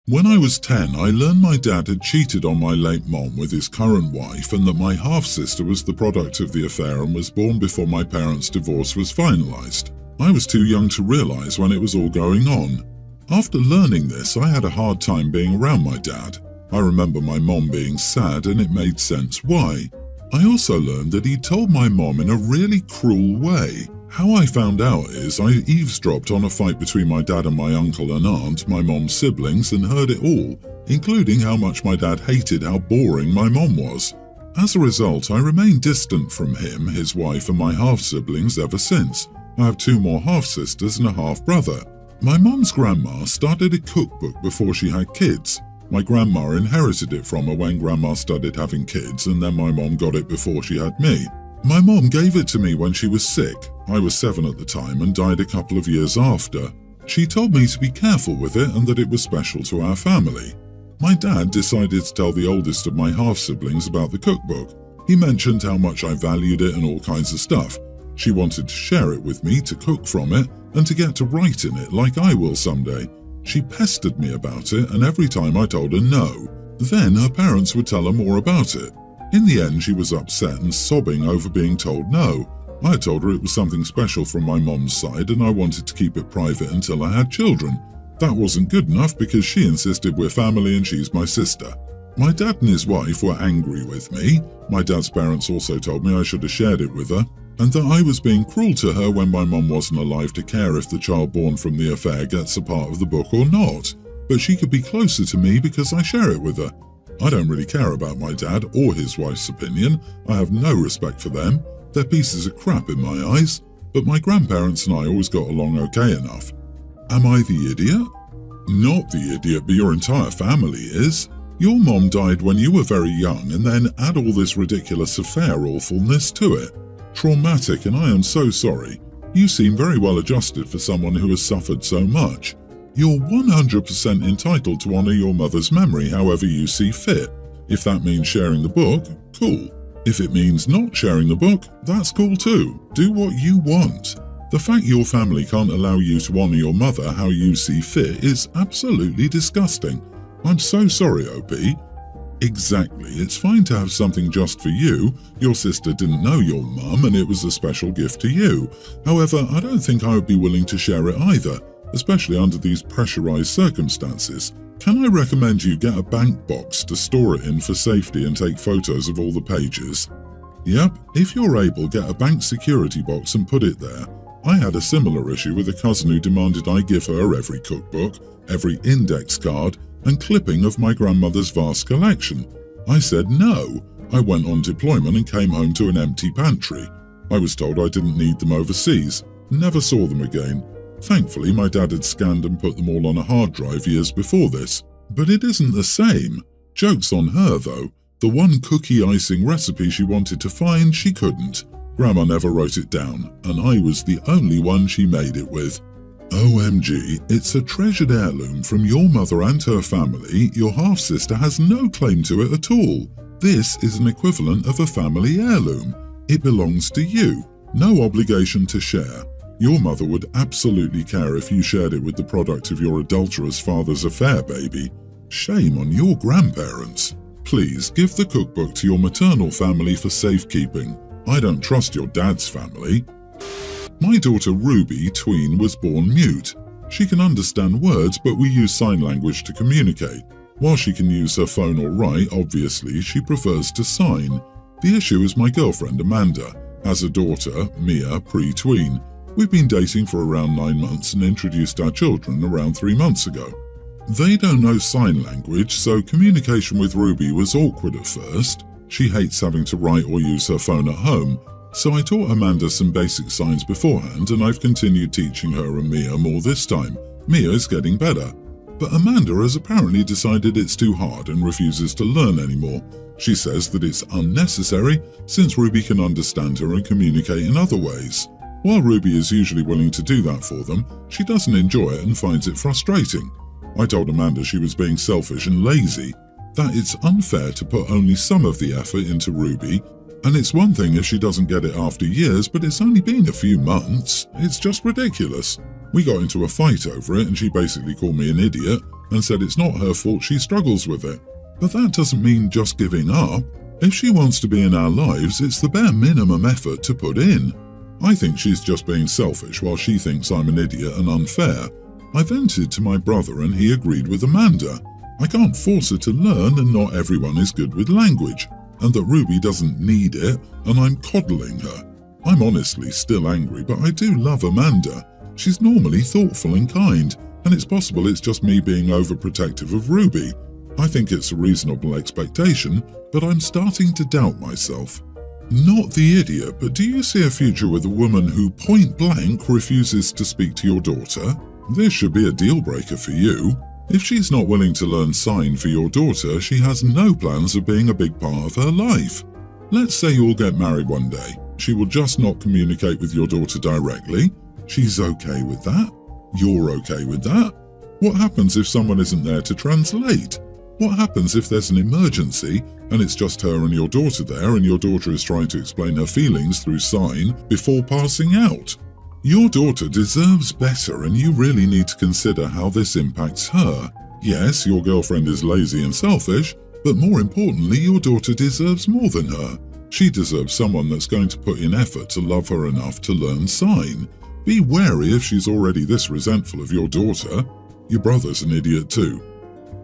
When I was 10, I learned my dad had cheated on my late mom with his current wife and that my half-sister was the product of the affair and was born before my parents' divorce was finalized. I was too young to realize when it was all going on. After learning this, I had a hard time being around my dad. I remember my mom being sad and it made sense why. I also learned that he'd told my mom in a really cruel way. How I found out is I eavesdropped on a fight between my dad and my uncle and aunt, my mom's siblings, and heard it all, including how much my dad hated how boring my mom was. As a result, I remained distant from him, his wife, and my half-siblings ever since. I have 2 more half-sisters and a half-brother. My mom's grandma started a cookbook before she had kids. My grandma inherited it from her when grandma started having kids, and then my mom got it before she had me. My mom gave it to me when she was sick. I was 7 at the time and died a couple of years after. She told me to be careful with it and that it was special to our family. My dad decided to tell the oldest of my half-siblings about the cookbook. He mentioned how much I valued it and all kinds of stuff. She wanted to share it with me, to cook from it, and to get to write in it like I will someday. She pestered me about it, and every time I told her no. Then her parents would tell her more about it. In the end, she was upset and sobbing over being told no. I told her it was something special from my mom's side and I wanted to keep it private until I had children. That wasn't good enough because she insisted we're family and she's my sister. My dad and his wife were angry with me. My dad's parents also told me I should have shared it with her, and that I was being cruel to her when my mom wasn't alive to care if the child born from the affair gets a part of the book or not. But she could be closer to me because I share it with her. I don't really care about my dad or his wife's opinion. I have no respect for them. They're pieces of crap in my eyes. But my grandparents and I always got along okay enough. Am I the idiot? Not the idiot, but your entire family is. Your mom died when you were very young, and then add all this ridiculous affair awfulness to it. Traumatic, and I am so sorry. You seem very well adjusted for someone who has suffered so much. You're 100% entitled to honor your mother's memory however you see fit. If that means sharing the book, cool. If it means not sharing the book, that's cool too. Do what you want. The fact your family can't allow you to honor your mother how you see fit is absolutely disgusting. I'm so sorry, OP. Exactly, it's fine to have something just for you. Your sister didn't know your mum and it was a special gift to you. However, I don't think I would be willing to share it either, especially under these pressurized circumstances. Can I recommend you get a bank box to store it in for safety and take photos of all the pages? Yep, if you're able, get a bank security box and put it there. I had a similar issue with a cousin who demanded I give her every cookbook, every index card, and clipping of my grandmother's vast collection. I said no. I went on deployment and came home to an empty pantry. I was told I didn't need them overseas. Never saw them again. Thankfully, my dad had scanned and put them all on a hard drive years before this. But it isn't the same. Joke's on her, though. The one cookie icing recipe she wanted to find, she couldn't. Grandma never wrote it down, and I was the only one she made it with. OMG, it's a treasured heirloom from your mother and her family. Your half-sister has no claim to it at all. This is an equivalent of a family heirloom. It belongs to you. No obligation to share. Your mother would absolutely care if you shared it with the product of your adulterous father's affair, baby. Shame on your grandparents. Please give the cookbook to your maternal family for safekeeping. I don't trust your dad's family. My daughter Ruby, tween, was born mute. She can understand words, but we use sign language to communicate. While she can use her phone or write, obviously, she prefers to sign. The issue is my girlfriend Amanda has a daughter, Mia, pre-tween. We've been dating for around 9 months and introduced our children around 3 months ago. They don't know sign language, so communication with Ruby was awkward at first. She hates having to write or use her phone at home. So I taught Amanda some basic signs beforehand, and I've continued teaching her and Mia more this time. Mia is getting better. But Amanda has apparently decided it's too hard and refuses to learn anymore. She says that it's unnecessary since Ruby can understand her and communicate in other ways. While Ruby is usually willing to do that for them, she doesn't enjoy it and finds it frustrating. I told Amanda she was being selfish and lazy, that it's unfair to put only some of the effort into Ruby. And it's one thing if she doesn't get it after years, but it's only been a few months. It's just ridiculous. We got into a fight over it and she basically called me an idiot. and said it's not her fault she struggles with it. But that doesn't mean just giving up. If she wants to be in our lives, it's the bare minimum effort to put in. I think she's just being selfish while she thinks I'm an idiot and unfair. I vented to my brother and he agreed with Amanda. I can't force her to learn and not everyone is good with language, and that Ruby doesn't need it and I'm coddling her. I'm honestly still angry, but I do love Amanda. She's normally thoughtful and kind, and it's possible it's just me being overprotective of Ruby. I think it's a reasonable expectation, but I'm starting to doubt myself. Not the idiot, but do you see a future with a woman who point blank refuses to speak to your daughter? This should be a deal breaker for you. If she's not willing to learn sign for your daughter, she has no plans of being a big part of her life. Let's say you'll get married one day. She will just not communicate with your daughter directly. She's okay with that. You're okay with that. What happens if someone isn't there to translate? What happens if there's an emergency and it's just her and your daughter there and your daughter is trying to explain her feelings through sign before passing out? Your daughter deserves better and you really need to consider how this impacts her. Yes, your girlfriend is lazy and selfish, but more importantly, your daughter deserves more than her. She deserves someone that's going to put in effort to love her enough to learn sign. Be wary if she's already this resentful of your daughter. Your brother's an idiot too.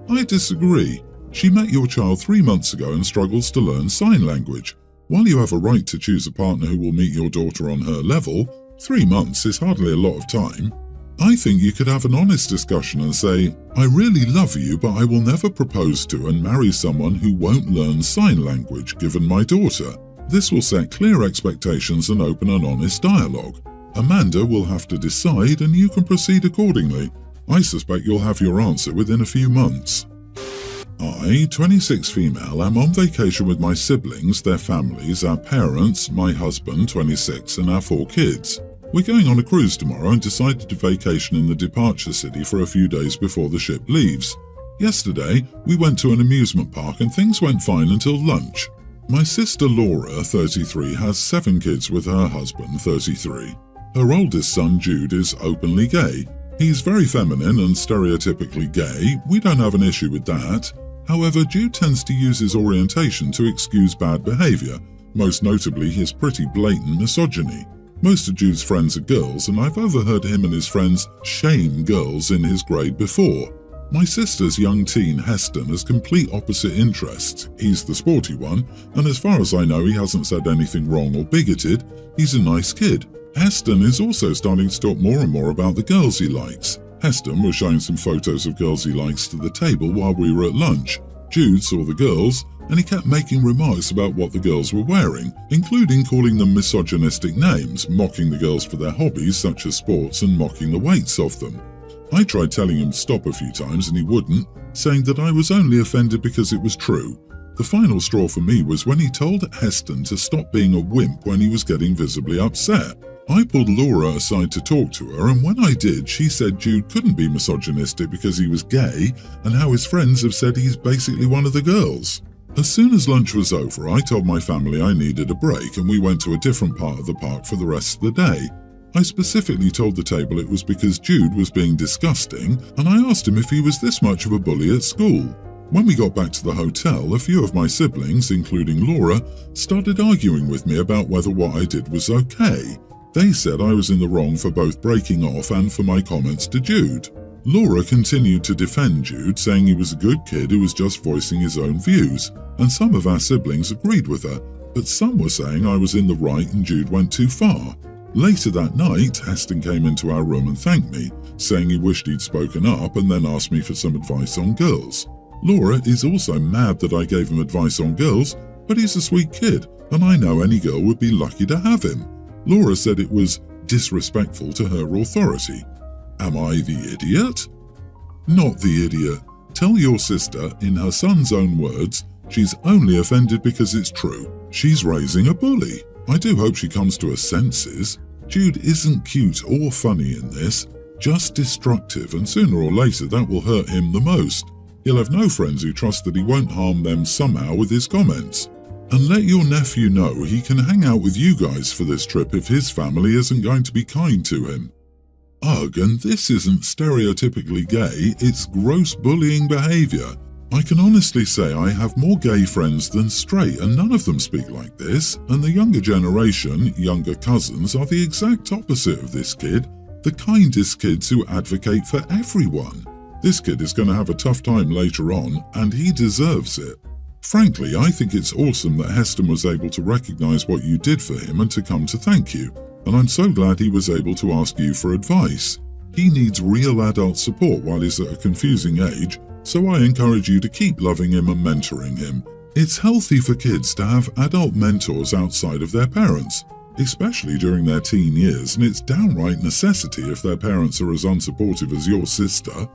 I disagree. She met your child 3 months ago and struggles to learn sign language. While you have a right to choose a partner who will meet your daughter on her level, 3 months is hardly a lot of time. I think you could have an honest discussion and say, I really love you, but I will never propose to and marry someone who won't learn sign language given my daughter. This will set clear expectations and open an honest dialogue. Amanda will have to decide and you can proceed accordingly. I suspect you'll have your answer within a few months. I, 26 female, am on vacation with my siblings, their families, our parents, my husband, 26, and our 4 kids. We're going on a cruise tomorrow and decided to vacation in the departure city for a few days before the ship leaves. Yesterday, we went to an amusement park and things went fine until lunch. My sister Laura, 33, has 7 kids with her husband, 33. Her oldest son, Jude, is openly gay. He's very feminine and stereotypically gay. We don't have an issue with that. However, Jude tends to use his orientation to excuse bad behavior, most notably his pretty blatant misogyny. Most of Jude's friends are girls, and I've overheard him and his friends shame girls in his grade before. My sister's young teen, Heston, has complete opposite interests. He's the sporty one, and as far as I know, he hasn't said anything wrong or bigoted. He's a nice kid. Heston is also starting to talk more and more about the girls he likes. Heston was showing some photos of girls he likes to the table while we were at lunch. Jude saw the girls, and he kept making remarks about what the girls were wearing, including calling them misogynistic names, mocking the girls for their hobbies such as sports and mocking the weights of them. I tried telling him to stop a few times and he wouldn't, saying that I was only offended because it was true. The final straw for me was when he told Heston to stop being a wimp when he was getting visibly upset. I pulled Laura aside to talk to her, and when I did, she said Jude couldn't be misogynistic because he was gay and how his friends have said he's basically one of the girls. As soon as lunch was over, I told my family I needed a break and we went to a different part of the park for the rest of the day. I specifically told the table it was because Jude was being disgusting, and I asked him if he was this much of a bully at school. When we got back to the hotel, a few of my siblings, including Laura, started arguing with me about whether what I did was okay. They said I was in the wrong for both breaking off and for my comments to Jude. Laura continued to defend Jude, saying he was a good kid who was just voicing his own views, and some of our siblings agreed with her, but some were saying I was in the right and Jude went too far. Later that night, Heston came into our room and thanked me, saying he wished he'd spoken up and then asked me for some advice on girls. Laura is also mad that I gave him advice on girls, but he's a sweet kid, and I know any girl would be lucky to have him. Laura said it was disrespectful to her authority. Am I the idiot? Not the idiot. Tell your sister, in her son's own words, she's only offended because it's true. She's raising a bully. I do hope she comes to her senses. Jude isn't cute or funny in this, just destructive, and sooner or later that will hurt him the most. He'll have no friends who trust that he won't harm them somehow with his comments. And let your nephew know he can hang out with you guys for this trip if his family isn't going to be kind to him. Ugh, and this isn't stereotypically gay, it's gross bullying behaviour. I can honestly say I have more gay friends than straight, and none of them speak like this, and the younger generation, younger cousins, are the exact opposite of this kid, the kindest kids who advocate for everyone. This kid is going to have a tough time later on, and he deserves it. Frankly, I think it's awesome that Heston was able to recognise what you did for him and to come to thank you, and I'm so glad he was able to ask you for advice. He needs real adult support while he's at a confusing age, so I encourage you to keep loving him and mentoring him. It's healthy for kids to have adult mentors outside of their parents, especially during their teen years, and it's downright necessity if their parents are as unsupportive as your sister.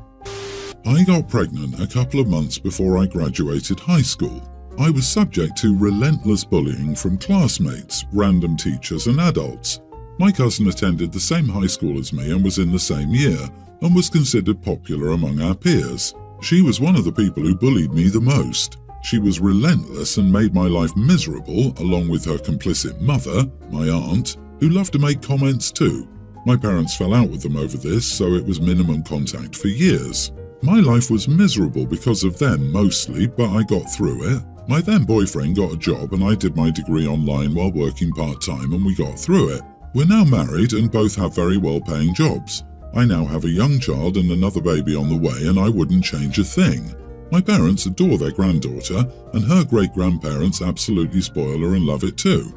I got pregnant a couple of months before I graduated high school. I was subject to relentless bullying from classmates, random teachers, and adults. My cousin attended the same high school as me and was in the same year, and was considered popular among our peers. She was one of the people who bullied me the most. She was relentless and made my life miserable, along with her complicit mother, my aunt, who loved to make comments too. My parents fell out with them over this, so it was minimum contact for years. My life was miserable because of them mostly, but I got through it. My then boyfriend got a job and I did my degree online while working part-time, and we got through it. We're now married and both have very well-paying jobs. I now have a young child and another baby on the way, and I wouldn't change a thing. My parents adore their granddaughter, and her great-grandparents absolutely spoil her and love it too.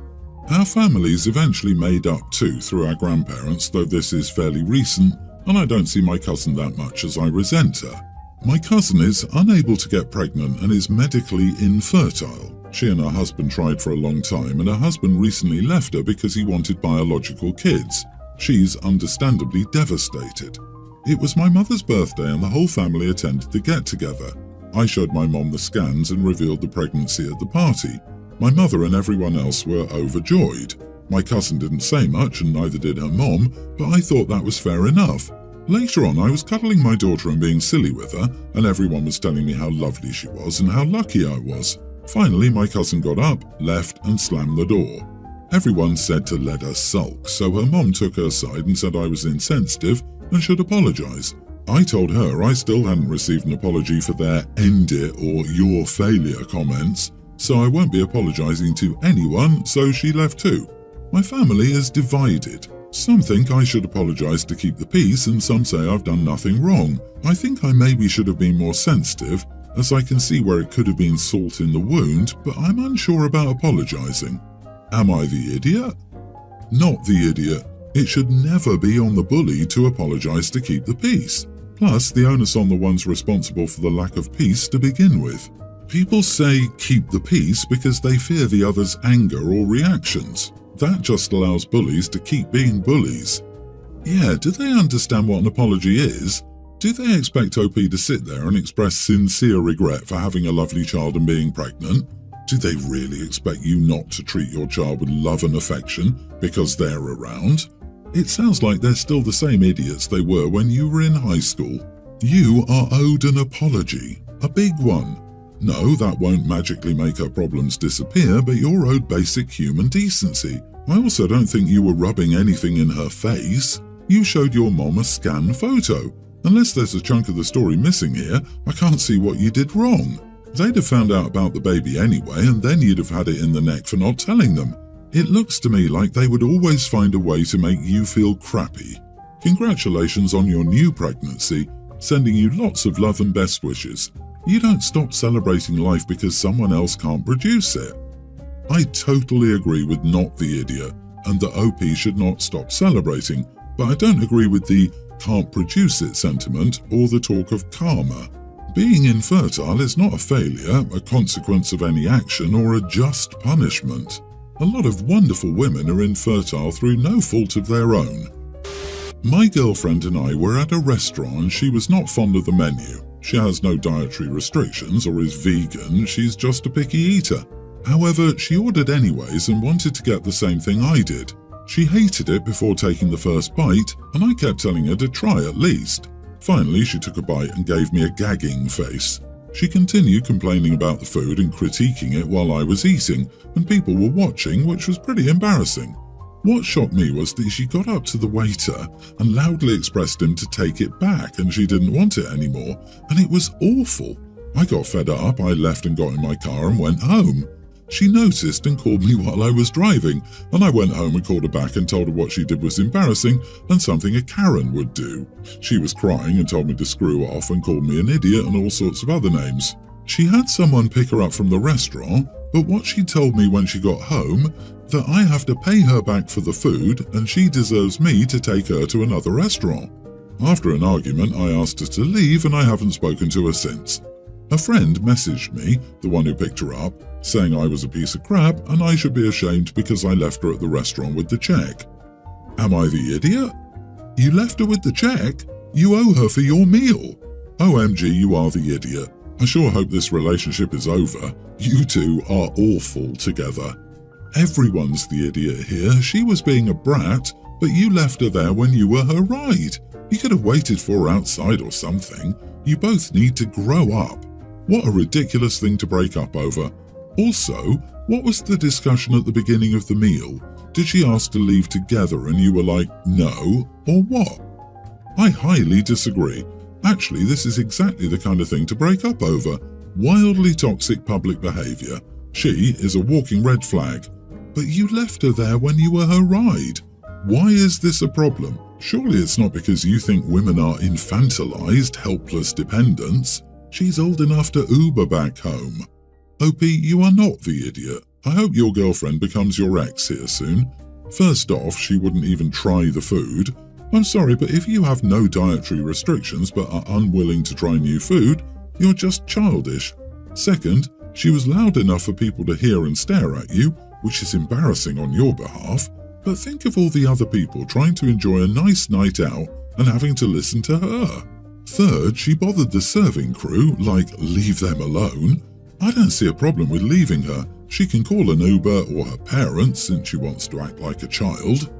Our families eventually made up too through our grandparents, though this is fairly recent, and I don't see my cousin that much as I resent her. My cousin is unable to get pregnant and is medically infertile. She and her husband tried for a long time, and her husband recently left her because he wanted biological kids. She's understandably devastated. It was my mother's birthday and the whole family attended the get-together. I showed my mom the scans and revealed the pregnancy at the party. My mother and everyone else were overjoyed. My cousin didn't say much and neither did her mom, but I thought that was fair enough. Later on, I was cuddling my daughter and being silly with her, and everyone was telling me how lovely she was and how lucky I was. Finally, my cousin got up, left, and slammed the door. Everyone said to let her sulk, so her mom took her side and said I was insensitive and should apologise. I told her I still hadn't received an apology for their "end it" or "your failure" comments, so I won't be apologising to anyone, so she left too. My family is divided. Some think I should apologise to keep the peace, and some say I've done nothing wrong. I think I maybe should have been more sensitive, as I can see where it could have been salt in the wound, but I'm unsure about apologising. Am I the idiot? Not the idiot. It should never be on the bully to apologise to keep the peace. Plus, the onus on the ones responsible for the lack of peace to begin with. People say keep the peace because they fear the other's anger or reactions. That just allows bullies to keep being bullies. Yeah, do they understand what an apology is? Do they expect OP to sit there and express sincere regret for having a lovely child and being pregnant? Do they really expect you not to treat your child with love and affection because they're around? It sounds like they're still the same idiots they were when you were in high school. You are owed an apology, a big one. No, that won't magically make her problems disappear, but you're owed basic human decency. I also don't think you were rubbing anything in her face. You showed your mom a scanned photo. Unless there's a chunk of the story missing here, I can't see what you did wrong. They'd have found out about the baby anyway, and then you'd have had it in the neck for not telling them. It looks to me like they would always find a way to make you feel crappy. Congratulations on your new pregnancy, sending you lots of love and best wishes. You don't stop celebrating life because someone else can't produce it. I totally agree with not the idiot, and that OP should not stop celebrating, but I don't agree with the can't produce it sentiment or the talk of karma. Being infertile is not a failure, a consequence of any action, or a just punishment. A lot of wonderful women are infertile through no fault of their own. My girlfriend and I were at a restaurant and she was not fond of the menu. She has no dietary restrictions or is vegan, she's just a picky eater. However, she ordered anyways and wanted to get the same thing I did. She hated it before taking the first bite, and I kept telling her to try at least. Finally, she took a bite and gave me a gagging face. She continued complaining about the food and critiquing it while I was eating, and people were watching, which was pretty embarrassing. What shocked me was that she got up to the waiter and loudly expressed him to take it back and she didn't want it anymore, and it was awful. I got fed up, I left and got in my car and went home. She noticed and called me while I was driving, and I went home and called her back and told her what she did was embarrassing and something a Karen would do. She was crying and told me to screw off and called me an idiot and all sorts of other names. She had someone pick her up from the restaurant, but what she told me when she got home, that I have to pay her back for the food and she deserves me to take her to another restaurant. After an argument, I asked her to leave and I haven't spoken to her since. A friend messaged me, the one who picked her up, saying I was a piece of crap and I should be ashamed because I left her at the restaurant with the check. Am I the idiot? You left her with the check? You owe her for your meal. OMG, you are the idiot. I sure hope this relationship is over. You two are awful together. Everyone's the idiot here. She was being a brat, but you left her there when you were her ride. You could have waited for her outside or something. You both need to grow up. What a ridiculous thing to break up over. Also, what was the discussion at the beginning of the meal? Did she ask to leave together and you were like, no, or what? I highly disagree. Actually, this is exactly the kind of thing to break up over. Wildly toxic public behavior. She is a walking red flag. But you left her there when you were her ride. Why is this a problem? Surely it's not because you think women are infantilized, helpless dependents. She's old enough to Uber back home. OP, you are not the idiot. I hope your girlfriend becomes your ex here soon. First off, she wouldn't even try the food. I'm sorry, but if you have no dietary restrictions but are unwilling to try new food, you're just childish. Second, she was loud enough for people to hear and stare at you, which is embarrassing on your behalf, but think of all the other people trying to enjoy a nice night out and having to listen to her. Third, she bothered the serving crew, like leave them alone. I don't see a problem with leaving her. She can call an Uber or her parents since she wants to act like a child.